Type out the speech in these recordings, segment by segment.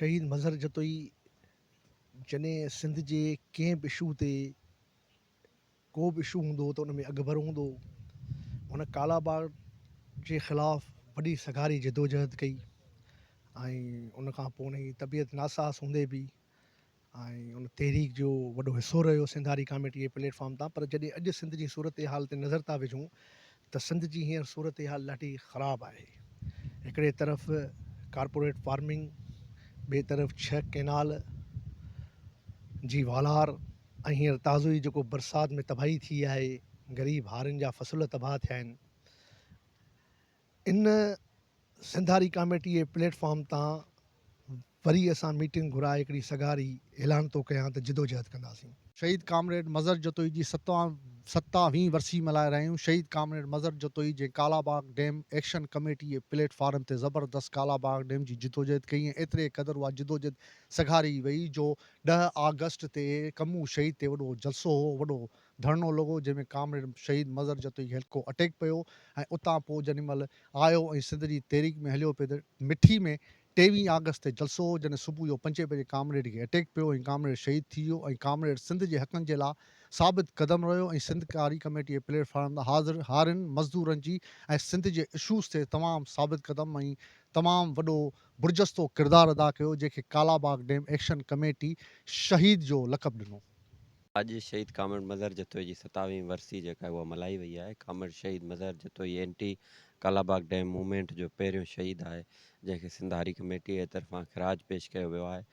शहीद मज़हर जतोई जॾहिं सिंध जे कंहिं बि इशू ते को बि इशू हूंदो त उन में अकबर हूंदो। उन कालाबाग जे ख़िलाफ़ु वॾी सगारी जदोजहद कई ऐं उन खां पोइ उन जी तबियत नासाज़ हूंदे बि ऐं उन तहरीक जो वॾो हिसो रहियो सिंधारी कमेटी जे प्लेटफॉर्म तां। पर जॾहिं अॼु सिंध जी सूरत हाल ते नज़र था विझूं त सिंध जी हींअर सूरत हाल ॾाढी ख़राबु आहे। हिकिड़े तरफ़ कारपोरेट फार्मिंग, ॿिए तरफ़ 6 केनाल जी वालार ऐं हींअर ताज़ो ई जेको बरसाति में तबाही थी आहे, ग़रीब हारियुनि जा फ़सुल तबाह थिया आहिनि। इन सिंधारी कमेटी जे प्लेटफॉर्म तां वरी असां मीटिंग घुराए हिकिड़ी सगारी ऐलान थो कयां त जिदोजहद कंदासीं। शहीद कामरेड मज़हर जतोई जी 27वीं वरसी मल्हाए रहिया आहियूं। शहीद कामरेड मज़हर जतोई जे कालाबाग डैम एक्शन कमेटी जे प्लेटफॉर्म ते ज़बरदस्त कालाबाग डैम जी जिदोजहद कई ऐं एतिरे क़दुरु उहा जिदोजहद सघारी वई जो 10 अगस्त ते कमू शहीद ते वॾो जलसो हो, वॾो धरणो लॻो जंहिंमें कामरेड शहीद मज़हर जतोई हल्को अटैक पियो ऐं उतां पोइ जेॾी महिल आयो ऐं सिंध जी तहरीक में हलियो पियो त मिठी में 23 अगस्त ते जलसो हो जॾहिं सुबुह जो 5 बजे कामरेड खे अटैक पियो ऐं कामरेड शहीद थी वियो ऐं कामरेड सिंध जे हक़नि जे लाइ साबित क़दम रहियो ऐं सिंध कारी कमेटी जे प्लेटफॉर्म तां हारियुनि मज़दूरनि जी ऐं सिंध जे इशूज़ ते तमामु साबित क़दम ऐं तमामु वॾो बुरजस्तो किरदारु अदा कयो जंहिंखे कालाबाग डैम एक्शन कमेटी शहीद जो लक़ब ॾिनो। अॼु शहीद कामरेड मज़हर जतोई जी 27वीं वरसी जेका उहा मल्हाई वई आहे। कामरेड शहीद Mazhar Jatoi anti Kalabagh dam movement जो पहिरियों शहीद आहे जंहिंखे सिंधारी कमेटी जे तरफ़ां ख़िराज पेश कयो वियो आहे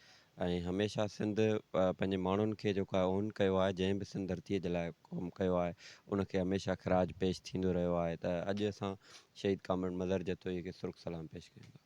ऐं हमेशह सिंध पंहिंजे माण्हुनि खे जेको आहे ओन कयो आहे। जंहिं बि सिंध धरतीअ जे लाइ कमु कयो आहे उनखे हमेशह ख़िराज पेश थींदो रहियो आहे। त अॼु असां शहीद कामरेड मज़हर जतोई खे सुर्ख़ सलाम पेश कयूं था।